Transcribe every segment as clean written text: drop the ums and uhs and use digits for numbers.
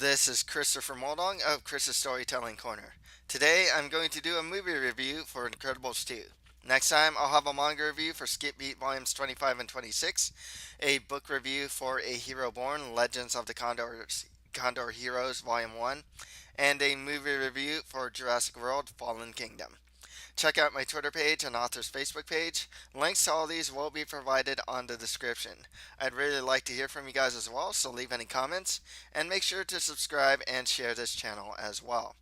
This is Christopher Moldong of Chris's Storytelling Corner. Today I'm going to do a movie review for Incredibles 2. Next time I'll have a manga review for Skip Beat Volumes 25 and 26, a book review for A Hero Born Legends of the Condor Heroes Volume 1, and a movie review for Jurassic World Fallen Kingdom. Check out my Twitter page and author's Facebook page. Links to all these will be provided on the description. I'd really like to hear from you guys as well, so leave any comments and make sure to subscribe and share this channel as well.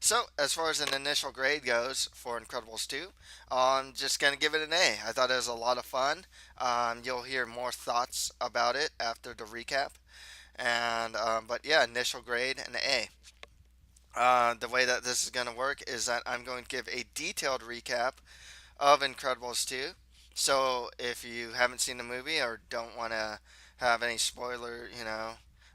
So, as far as an initial grade goes for Incredibles 2, I'm just going to give it an A. I thought it was a lot of fun. You'll hear more thoughts about it after the recap. But yeah, initial grade, an A. The way that this is going to work is that I'm going to give a detailed recap of Incredibles 2. So if you haven't seen the movie or don't want to have any spoiler,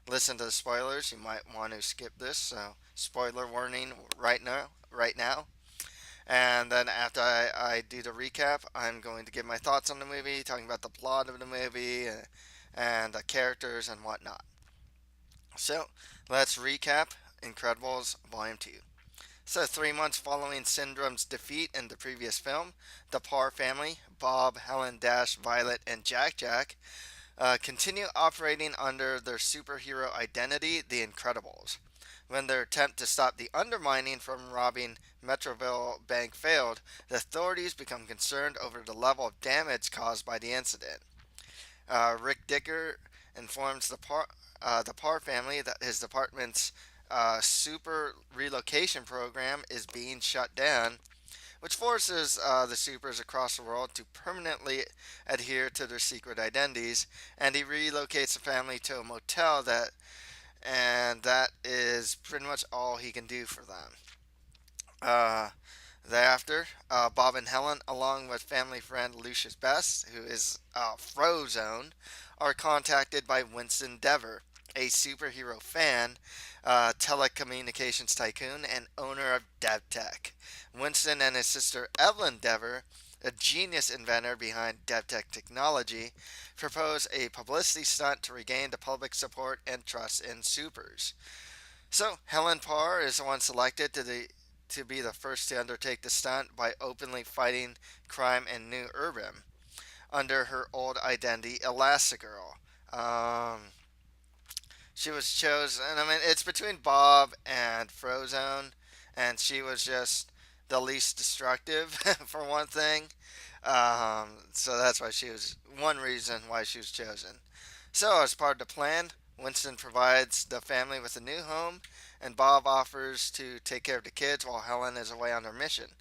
listen to the spoilers, you might want to skip this. So spoiler warning right now, right now. And then after I do the recap, I'm going to give my thoughts on the movie, talking about the plot of the movie and the characters and whatnot. So let's recap Incredibles Volume 2. So, 3 months following Syndrome's defeat in the previous film, the Parr family, Bob, Helen, Dash, Violet, and Jack Jack, continue operating under their superhero identity, the Incredibles. When their attempt to stop the undermining from robbing Metroville Bank failed, the authorities become concerned over the level of damage caused by the incident. Rick Dicker informs the Parr family that his department's super relocation program is being shut down, which forces the supers across the world to permanently adhere to their secret identities, and he relocates the family to a motel and that is pretty much all he can do for them. Uh, Thereafter, Bob and Helen, along with family friend Lucius Best, who is Frozone, are contacted by Winston Dever, a superhero fan, telecommunications tycoon, and owner of DevTech. Winston and his sister Evelyn Dever, a genius inventor behind DevTech technology, propose a publicity stunt to regain the public support and trust in supers. So Helen Parr is the one selected to be the first to undertake the stunt by openly fighting crime in New Urban under her old identity, Elastigirl. She was chosen. I mean, it's between Bob and Frozone, and she was just the least destructive for one thing. So that's why she was one reason why she was chosen. So as part of the plan, Winston provides the family with a new home, and Bob offers to take care of the kids while Helen is away on her mission.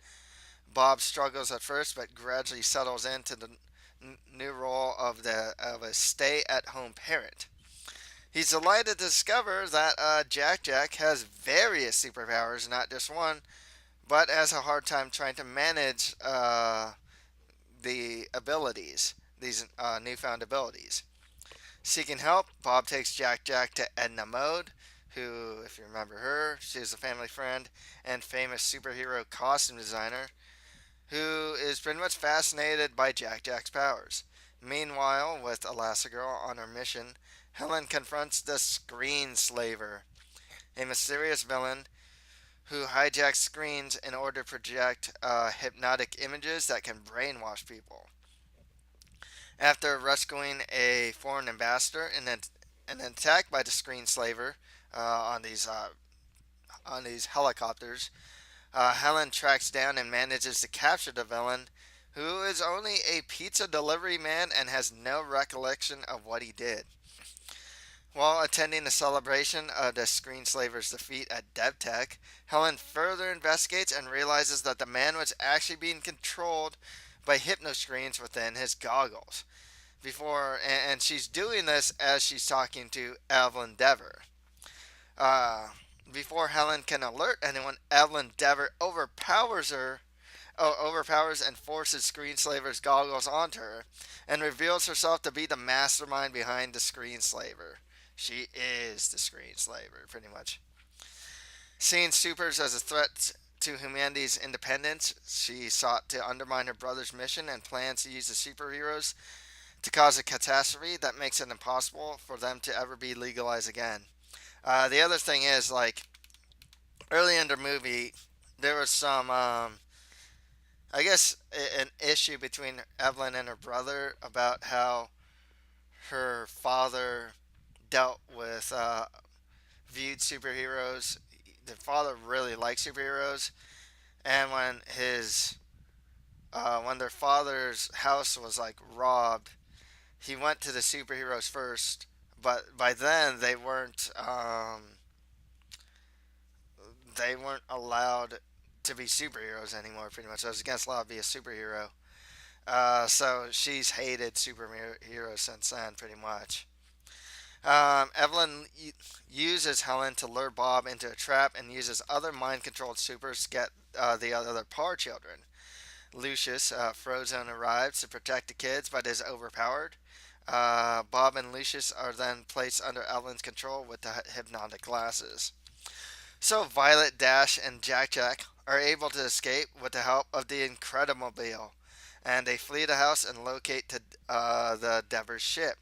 Bob struggles at first, but gradually settles into the new role of a stay-at-home parent. He's delighted to discover that Jack Jack has various superpowers, not just one, but has a hard time trying to manage the abilities, these newfound abilities. Seeking help, Bob takes Jack Jack to Edna Mode, who, if you remember her, she's a family friend and famous superhero costume designer, who is pretty much fascinated by Jack Jack's powers. Meanwhile, with Elastigirl on her mission, Helen confronts the Screen Slaver, a mysterious villain who hijacks screens in order to project hypnotic images that can brainwash people. After rescuing a foreign ambassador in an attack by the Screen Slaver on these helicopters, Helen tracks down and manages to capture the villain, who is only a pizza delivery man and has no recollection of what he did. While attending a celebration of the Screenslaver's defeat at DevTech, Helen further investigates and realizes that the man was actually being controlled by hypnoscreens within his goggles. And she's doing this as she's talking to Evelyn Dever. Uh, Before Helen can alert anyone, Evelyn Dever overpowers and forces Screenslaver's goggles onto her, and reveals herself to be the mastermind behind the Screenslaver. She is the Screenslaver, pretty much. Seeing supers as a threat to humanity's independence, she sought to undermine her brother's mission and plans to use the superheroes to cause a catastrophe that makes it impossible for them to ever be legalized again. The other thing is, like, early in the movie, there was some, I guess, an issue between Evelyn and her brother about how her father dealt with, viewed superheroes. The father really liked superheroes, and when their father's house was like robbed, he went to the superheroes first. But by then they weren't allowed to be superheroes anymore. Pretty much, it was against law to be a superhero. So she's hated superheroes since then, pretty much. Evelyn uses Helen to lure Bob into a trap and uses other mind controlled supers to get the other Parr children. Lucius, Frozone, arrives to protect the kids but is overpowered. Bob and Lucius are then placed under Evelyn's control with the hypnotic glasses. So Violet, Dash, and Jack Jack are able to escape with the help of the Incredimobile, and they flee the house and locate the Devers ship.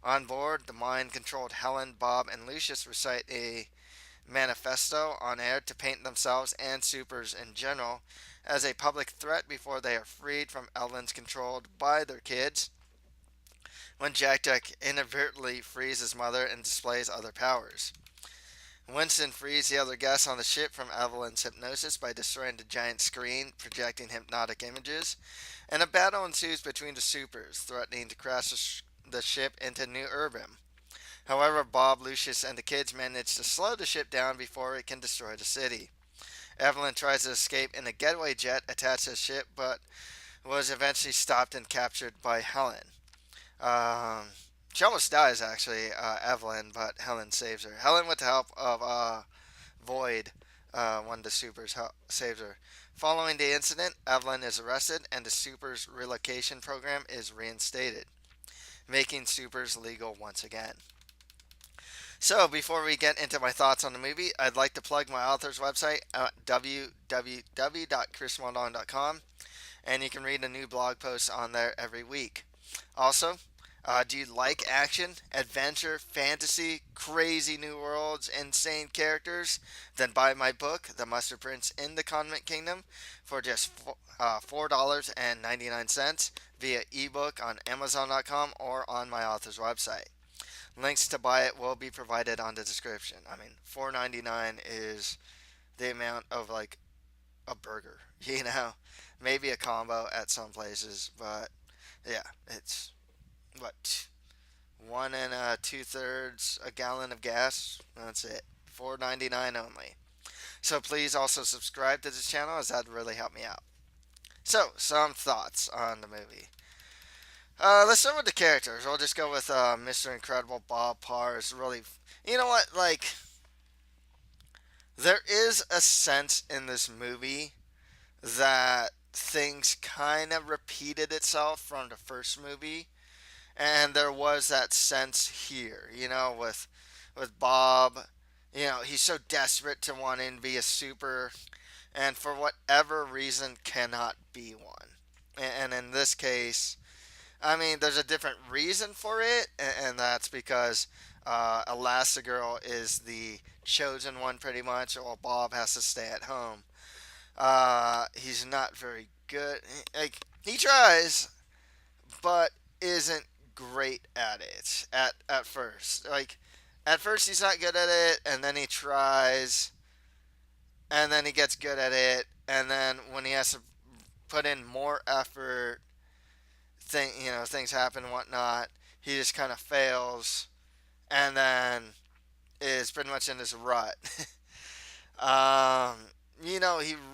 On board, the mind-controlled Helen, Bob, and Lucius recite a manifesto on air to paint themselves and supers in general as a public threat before they are freed from Evelyn's controlled by their kids when Jack Jack inadvertently frees his mother and displays other powers. Winston frees the other guests on the ship from Evelyn's hypnosis by destroying the giant screen projecting hypnotic images, and a battle ensues between the supers, threatening to crash the ship into New Urban. However, Bob, Lucius, and the kids manage to slow the ship down before it can destroy the city. Evelyn tries to escape in a getaway jet attached to the ship, but was eventually stopped and captured by Helen. Um, she almost dies, actually, Evelyn, but Helen saves her. Helen, with the help of Void, one of the supers, saves her. Following the incident, Evelyn is arrested and the supers relocation program is reinstated, making supers legal once again. So, before we get into my thoughts on the movie, I'd like to plug my author's website at www.chrismondon.com, and you can read a new blog post on there every week. Also, do you like action, adventure, fantasy, crazy new worlds, insane characters? Then buy my book, The Mustard Prince in the Condiment Kingdom, for just $4.99 via ebook on Amazon.com or on my author's website. Links to buy it will be provided on the description. I mean, $4.99 is the amount of like a burger, you know, maybe a combo at some places, but yeah, it's what, 1 and 2/3 a gallon of gas. That's it. $4.99 only. So please also subscribe to this channel, as that'd really help me out. So some thoughts on the movie. Let's start with the characters. We'll just go with Mr. Incredible. Bob Parr is really, you know what? Like, there is a sense in this movie that things kind of repeated itself from the first movie, and there was that sense here. With Bob, he's so desperate to wanting to be a super, and for whatever reason cannot be one. And in this case, I mean, there's a different reason for it, and that's because Elastigirl is the chosen one, pretty much, while Bob has to stay at home. He's not very good. Like, he tries, but isn't great at it at first. Like, at first he's not good at it, and then he tries, and then he gets good at it, and then when he has to put in more effort, things happen and whatnot. He just kind of fails, and then is pretty much in this rut. um, he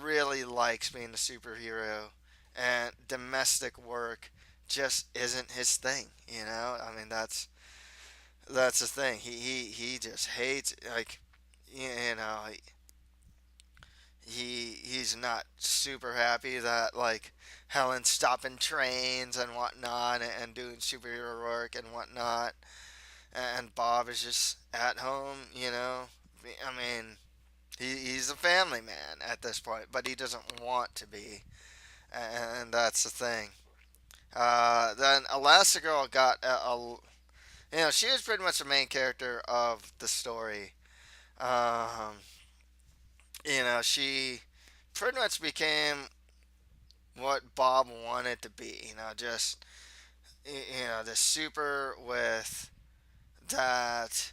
really likes being a superhero, and domestic work just isn't his thing. I mean, that's the thing. He just hates, like, you know he's not super happy that, like, Helen's stopping trains and whatnot and doing superhero work and whatnot, and Bob is just at home. I mean, he's a family man at this point, but he doesn't want to be, and that's the thing. Then Elastigirl got she was pretty much the main character of the story. Um, she pretty much became what Bob wanted to be. Just the super with that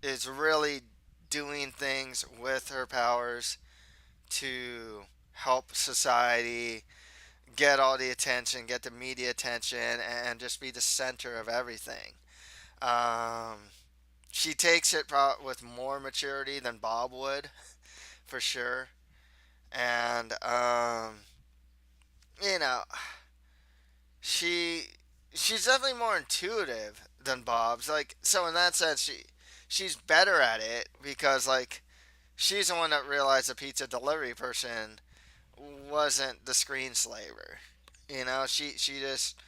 is really doing things with her powers to help society get all the attention, get the media attention, and just be the center of everything. Um, she takes it with more maturity than Bob would, for sure. And you know, she she's definitely more intuitive than Bob's. Like, so in that sense, she's better at it because like she's the one that realized the pizza delivery person wasn't the screenslaver. She just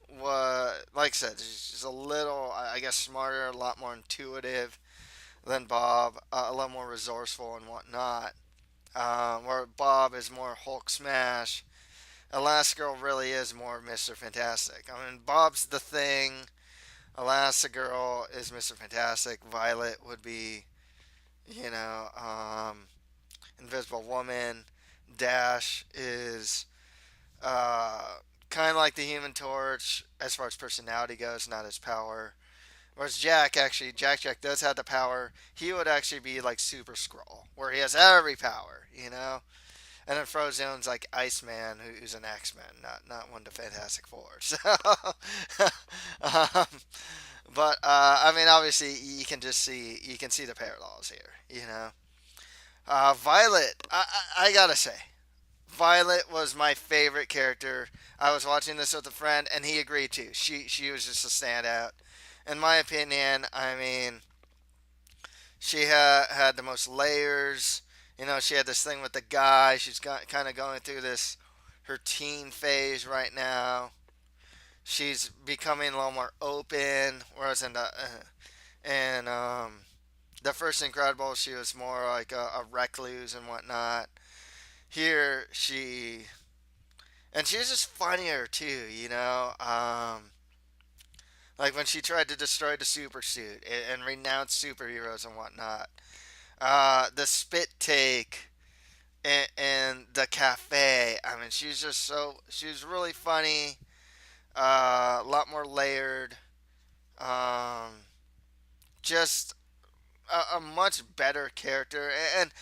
was, like I said, she's a little, I guess, smarter, a lot more intuitive than Bob, a little more resourceful and whatnot. Where Bob is more Hulk smash, Elastigirl really is more Mr. Fantastic. I mean, Bob's the Thing, Elastigirl is Mr. Fantastic, Violet would be, you know, Invisible Woman, Dash is kind of like the Human Torch as far as personality goes, not his power. Whereas Jack does have the power. He would actually be like Super Skrull, where he has every power. And then Frozone's like Iceman, who's an X-Men, not one of the Fantastic Four. So, um, but I mean, obviously, you can see the parallels here. Violet, I gotta say, Violet was my favorite character. I was watching this with a friend, and he agreed too. She was just a standout, in my opinion. I mean, she had the most layers. She had this thing with the guy. She's got kind of going through this her teen phase right now. She's becoming a little more open, whereas in the first Incredible, she was more like a recluse and whatnot. Here, she was just funnier too. Like when she tried to destroy the super suit and renounce superheroes and whatnot. The spit take and the cafe. I mean, she was really funny. A lot more layered. Um, just a much better character. And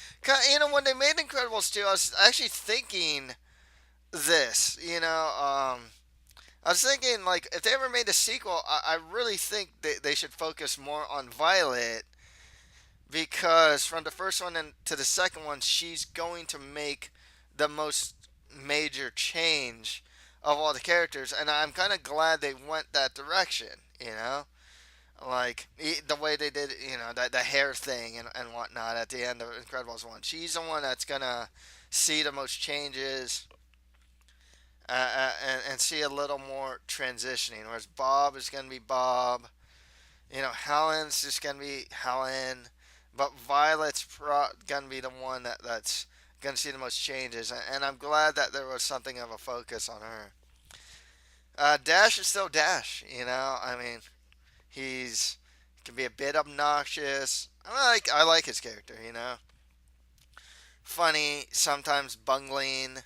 when they made Incredibles 2, I was actually thinking this. I was thinking like if they ever made a sequel, I really think they should focus more on Violet because from the first one to the second one, she's going to make the most major change of all the characters, and I'm kind of glad they went that direction. Like the way they did, the hair thing and whatnot at the end of Incredibles 1. She's the one that's gonna see the most changes and see a little more transitioning, whereas Bob is gonna be Bob. Helen's just gonna be Helen, but Violet's gonna be the one that's gonna see the most changes, and I'm glad that there was something of a focus on her. Dash is still Dash, I mean, he's can be a bit obnoxious. I like his character, funny, sometimes bungling,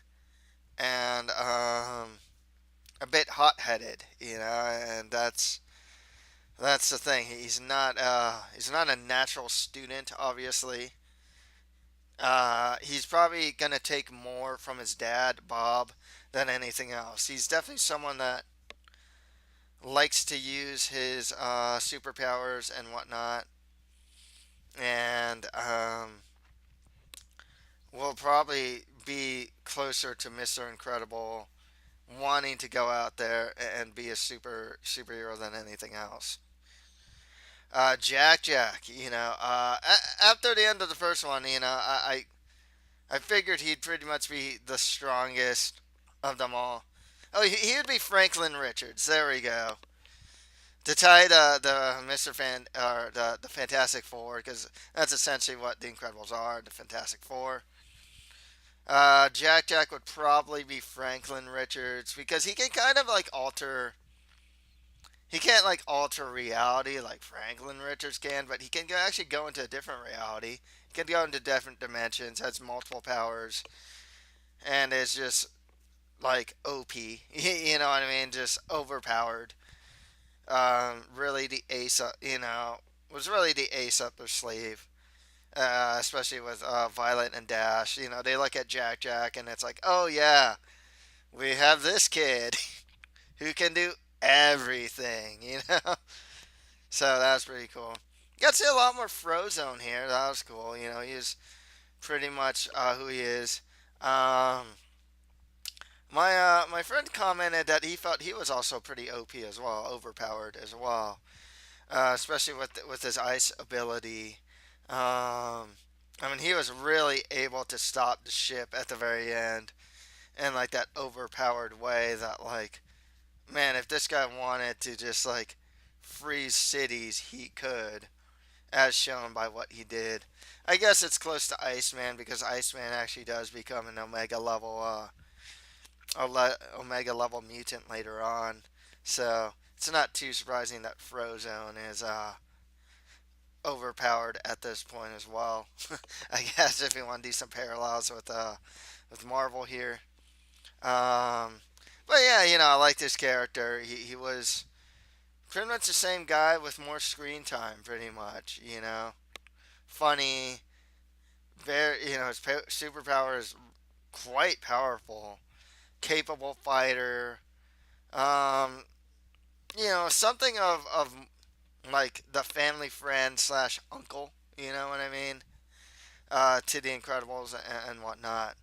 and a bit hot-headed, and that's the thing. He's not a natural student, obviously. He's probably gonna take more from his dad, Bob, than anything else. He's definitely someone that likes to use his superpowers and whatnot, and will probably be closer to Mr. Incredible, wanting to go out there and be a superhero than anything else. Jack, after the end of the first one, I figured he'd pretty much be the strongest of them all. Oh, he would be Franklin Richards. There we go. To tie the Mister Fan or the Fantastic Four, because that's essentially what the Incredibles are, the Fantastic Four. Jack would probably be Franklin Richards because he can kind of like alter he can't like alter reality like Franklin Richards can, but he can actually go into a different reality. He can go into different dimensions, has multiple powers, and is just like OP. You know what I mean? Just overpowered. Really the ace up, was really the ace up their sleeve. Especially with Violet and Dash. They look at Jack Jack and it's like, oh yeah, we have this kid who can do everything. So that's pretty cool. Got to see a lot more Frozone here. That was cool. He's pretty much who he is. Um, my friend commented that he felt he was also pretty OP as well, overpowered as well, especially with his ice ability. I mean, he was really able to stop the ship at the very end in like that overpowered way that like, man, if this guy wanted to just like freeze cities, he could, as shown by what he did. I guess it's close to Iceman because Iceman actually does become an Omega level mutant later on. So it's not too surprising that Frozone is overpowered at this point as well. I guess if you want to do some parallels with Marvel here. Um, but yeah, I like this character. He was pretty much the same guy with more screen time, pretty much. Funny, very. His superpower is quite powerful, capable fighter. Um, something of like the family friend slash uncle. You know what I mean? To the Incredibles and whatnot.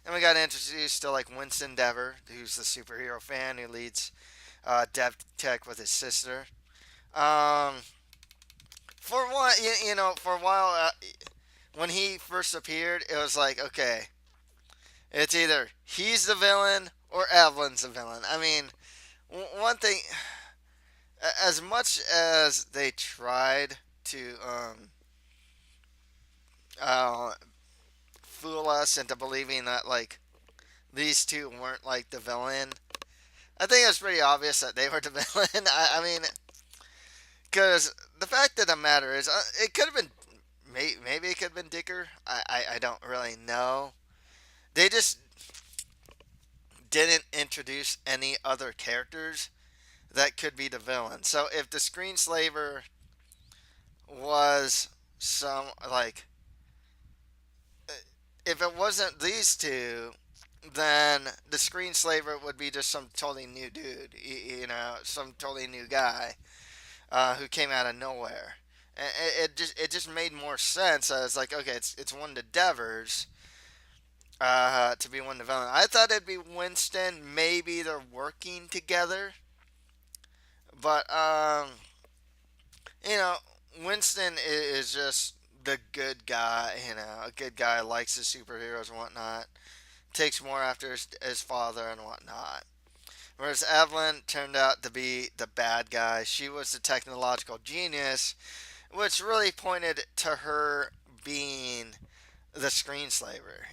And we got introduced to like Winston Dever, who's the superhero fan who leads Dev Tech with his sister. Um, for one, for a while, when he first appeared, it was like, okay, it's either he's the villain or Evelyn's the villain. I mean, one thing, as much as they tried to uh, fool us into believing that like these two weren't like the villain, I think it's pretty obvious that they were the villain. I mean, because the fact of the matter is, it could have been, maybe it could have been Dicker. I don't really know. They just didn't introduce any other characters that could be the villain. So if the Screenslaver was some, like, if it wasn't these two, then the Screenslaver would be just some totally new dude, some totally new guy who came out of nowhere. And it just made more sense. I was like, okay, it's one of the Devers to be one of the villains. I thought it'd be Winston. Maybe they're working together, but you know, Winston is just the good guy. A good guy, likes his superheroes and whatnot. Takes more after his father and whatnot. Whereas Evelyn turned out to be the bad guy. She was the technological genius, which really pointed to her being the screenslaver,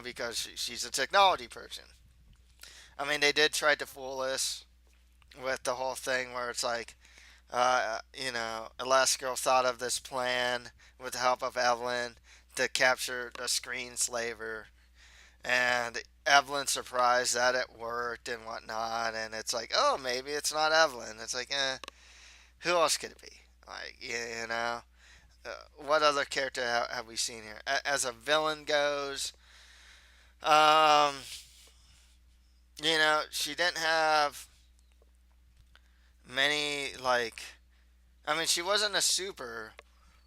because she's a technology person. I mean, they did try to fool us with the whole thing where it's like, Elastigirl thought of this plan with the help of Evelyn to capture the screenslaver, and Evelyn's surprised that it worked and whatnot, and it's like, oh, maybe it's not Evelyn. It's like, who else could it be? Like, what other character have we seen here? As a villain goes, um, she didn't have many, like, I mean, she wasn't a super,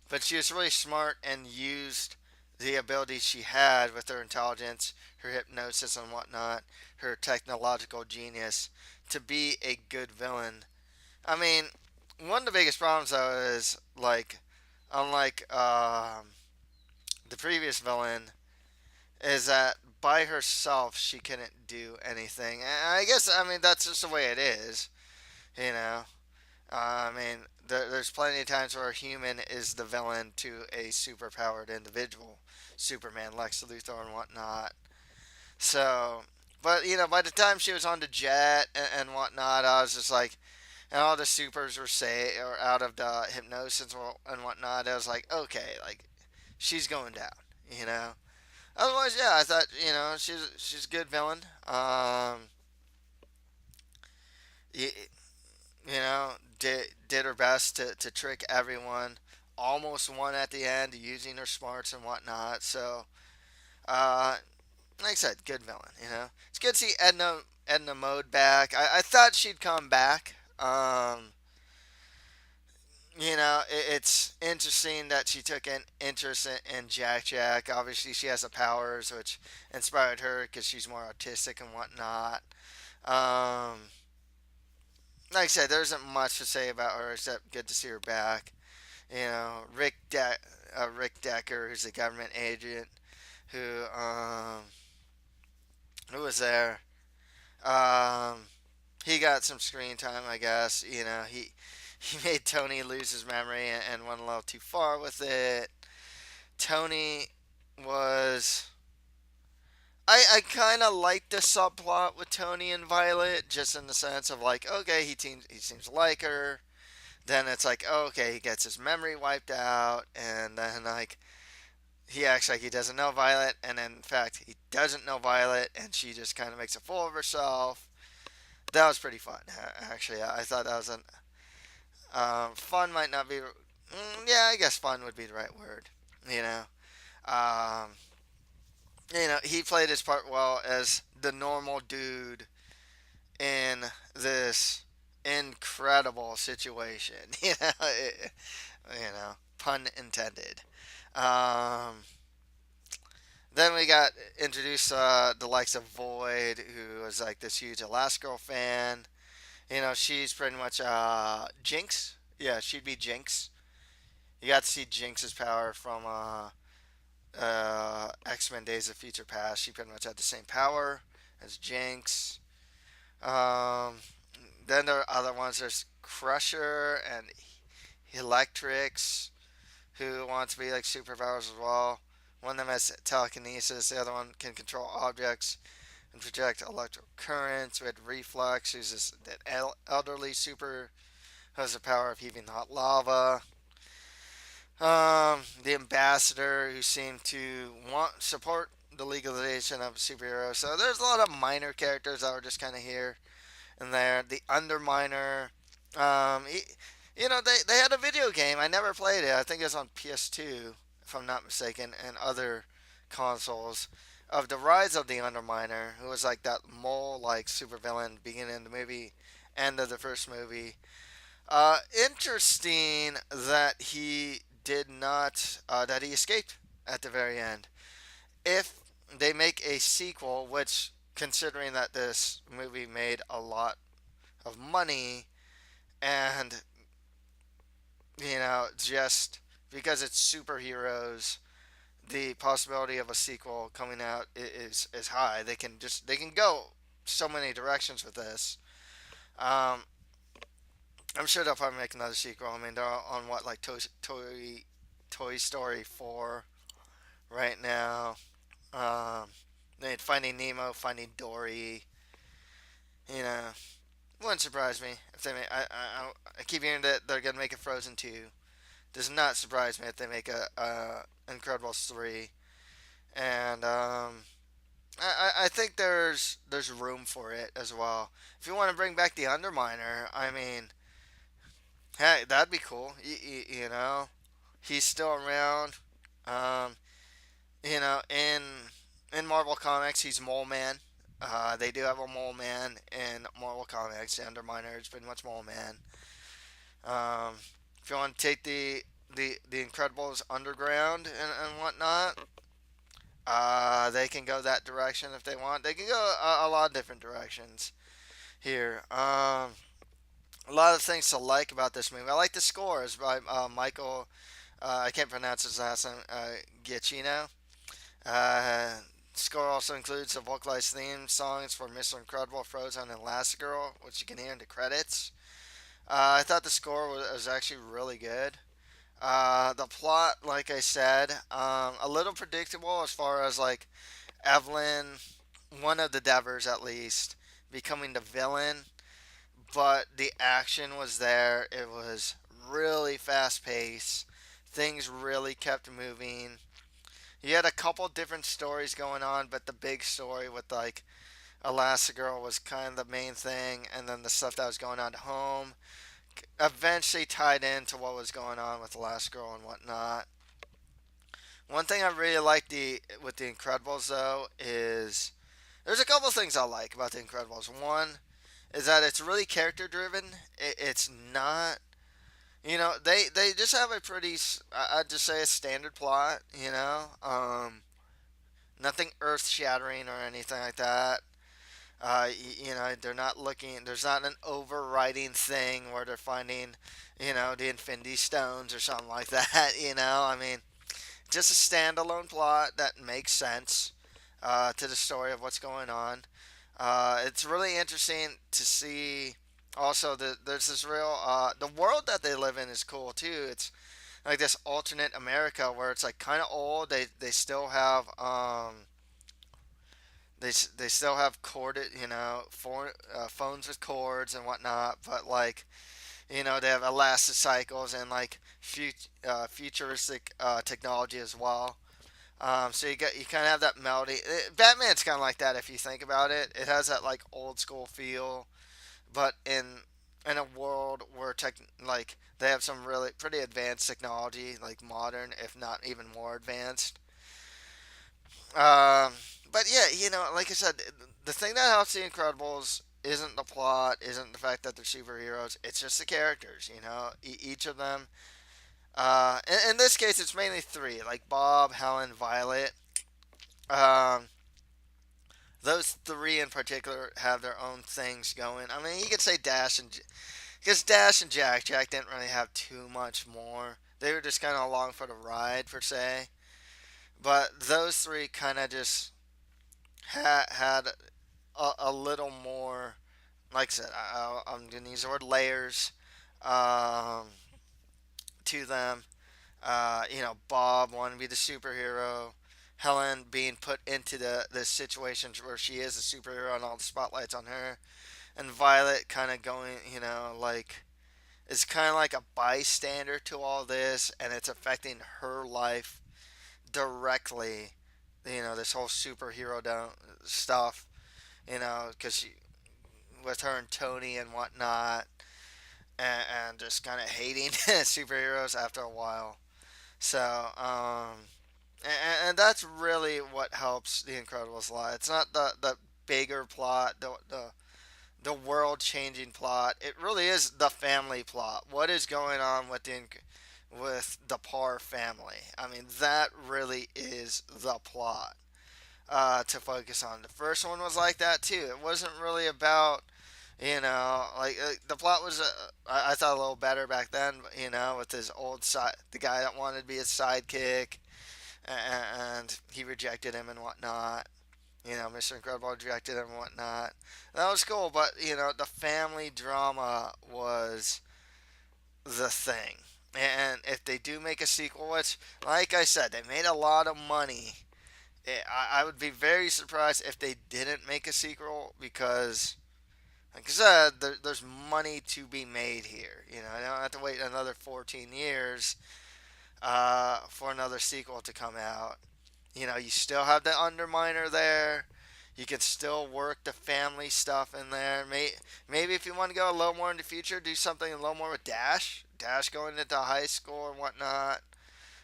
but she was really smart and used the abilities she had with her intelligence, her hypnosis and whatnot, her technological genius to be a good villain. I mean, one of the biggest problems though is like, unlike the previous villain, is that by herself she couldn't do anything. And I guess that's just the way it is, you know. I mean, there's plenty of times where a human is the villain to a superpowered individual, Superman, Lex Luthor, and whatnot. So, but by the time she was on the jet and whatnot, I was just like, and all the supers were say or out of the hypnosis and whatnot. I was like, okay, like she's going down, you know. Otherwise, yeah, I thought she's a good villain. You, you know, did her best to trick everyone. Almost won at the end using her smarts and whatnot. So, uh, like I said, good villain. It's good to see Edna Mode back. I thought she'd come back. It's interesting that she took an interest in Jack Jack. Obviously, she has the powers, which inspired her because she's more autistic and whatnot. Um, like I said, there isn't much to say about her except good to see her back. Rick Decker, who's a government agent, who who was there. Um, he got some screen time, I guess. He made Tony lose his memory and went a little too far with it. Tony was. I kind of like the subplot with Tony and Violet, just in the sense of like, okay, he seems like her. Then it's like, oh, okay, he gets his memory wiped out, and then like he acts like he doesn't know Violet, and then, in fact, he doesn't know Violet, and she just kind of makes a fool of herself. That was pretty fun, actually. I thought that was an fun might not be. Yeah, I guess fun would be the right word. You know, um, he played his part well as the normal dude in this incredible situation. Pun intended. Um, then we got introduced the likes of Void, who was like this huge Elastigirl fan. She's pretty much Jinx. Yeah, she'd be Jinx. You got to see Jinx's power from X Men Days of Future Past. She pretty much had the same power as Jinx. Um, then there are other ones. There's Crusher and Electrix, who want to be like superpowers as well. One of them has telekinesis. The other one can control objects and project electrical currents. We had Reflex, who's that elderly super who has the power of heaving hot lava. The ambassador, who seemed to want support the legalization of superheroes. So there's a lot of minor characters that were just kind of here and there. The Underminer, they had a video game. I never played it. I think it was on PS2, if I'm not mistaken, and other consoles. Of the rise of the Underminer, who was like that mole-like supervillain beginning of the movie, end of the first movie. Interesting that he did not, that he escaped at the very end. If they make a sequel, which, considering that this movie made a lot of money, and, just because it's superheroes, the possibility of a sequel coming out is high. They can go so many directions with this. Um, I'm sure they'll probably make another sequel. I mean, they're on what, like Toy Story 4 right now. Um, they had Finding Nemo, Finding Dory. You know, wouldn't surprise me if they make. I keep hearing that they're gonna make a Frozen 2. Does not surprise me if they make a Incredibles 3. And I think there's room for it as well. If you want to bring back the Underminer, I mean, hey, that'd be cool. He's still around. Um, in Marvel Comics, he's Mole Man. They do have a Mole Man in Marvel Comics. The Underminer is pretty much Mole Man. Um, if you want to take the Incredibles underground and whatnot, they can go that direction if they want. They can go a lot of different directions here. A lot of things to like about this movie. I like the scores by Michael. I can't pronounce his last name. Giacchino. Uh, Score also includes the vocalized theme songs for Mr. Incredible, Frozone, and Elastigirl, which you can hear in the credits. I thought the score was actually really good. The plot, like I said, a little predictable as far as like Evelyn, one of the Devers at least, becoming the villain. but the action was there. It was really fast paced. Things really kept moving. You had a couple different stories going on, but the big story with like Elastigirl was kind of the main thing, and then the stuff that was going on at home eventually tied into what was going on with Elastigirl and whatnot. One thing I really like the with the Incredibles though is there's a couple things I like about the Incredibles. One is that it's really character driven. It's not, they just have a pretty I'd just say a standard plot. Nothing earth shattering or anything like that. They're not looking. There's not an overriding thing where they're finding, the Infinity Stones or something like that. I mean, just a standalone plot that makes sense to the story of what's going on. It's really interesting to see. Also, there's this real the world that they live in is cool too. It's like this alternate America where it's like kind of old. They still have they still have corded phones with cords and whatnot, but like they have elastic cycles and like futuristic technology as well. So you kind of have that melody. Batman's kind of like that if you think about it. It has that like old school feel, but in a world where like they have some really pretty advanced technology, like modern, if not even more advanced. Um, but yeah, like I said, the thing that helps the Incredibles isn't the plot, isn't the fact that they're superheroes. It's just the characters. Each of them. In this case, it's mainly three, like Bob, Helen, Violet. Um, those three in particular have their own things going. I mean, you could say because Dash and Jack didn't really have too much more. They were just kind of along for the ride per se. But those three kind of just had a little more. Like I said, I'm gonna use the word layers um, to them. Bob wanting to be the superhero. Helen being put into the situations where she is a superhero and all the spotlights on her. And Violet kind of going, like, is kind of like a bystander to all this, and it's affecting her life directly. This whole superhero stuff, because she, with her and Tony and whatnot, and just kind of hating superheroes after a while. So, and that's really what helps the Incredibles a lot. It's not the bigger plot, the world changing plot. It really is the family plot. What is going on with the Parr family? I mean, that really is the plot to focus on. The first one was like that too. It wasn't really about like the plot was I thought a little better back then. With his old side, the guy that wanted to be his sidekick, and he rejected him and whatnot. Mr. Incredible rejected him and whatnot. That was cool, but the family drama was the thing. And if they do make a sequel, which, like I said, they made a lot of money. I would be very surprised if they didn't make a sequel because, like I said, there's money to be made here. I don't have to wait another 14 years for another sequel to come out. You still have the Underminer there. You can still work the family stuff in there. Maybe if you want to go a little more in the future, do something a little more with Dash. Dash going into high school and whatnot.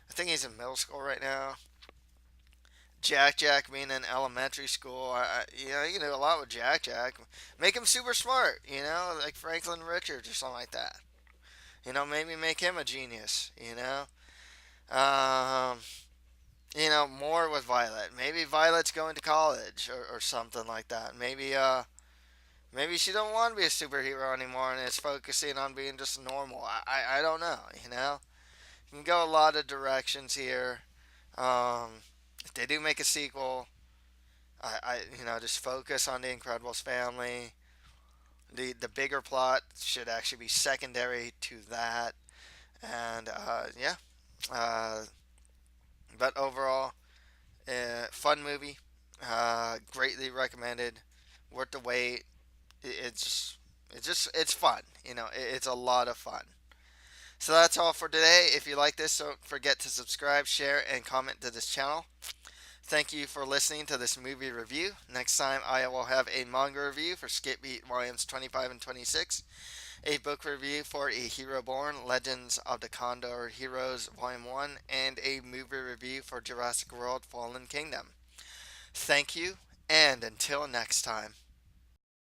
I think he's in middle school right now. Jack being in elementary school. You can do a lot with Jack. Make him super smart. Like Franklin Richards or something like that. Maybe make him a genius. Um, more with Violet. Maybe Violet's going to college or something like that. Maybe she don't want to be a superhero anymore and is focusing on being just normal. I don't know. You can go a lot of directions here. If they do make a sequel, just focus on the Incredibles family. The bigger plot should actually be secondary to that, and yeah. Uh, but overall, fun movie. Greatly recommended. Worth the wait. It's It's fun. It's a lot of fun. So that's all for today. If you like this, don't forget to subscribe, share, and comment to this channel. Thank you for listening to this movie review. Next time, I will have a manga review for Skip Beat Volumes 25 and 26, a book review for A Hero Born, Legends of the Condor Heroes Volume 1, and a movie review for Jurassic World Fallen Kingdom. Thank you, and until next time.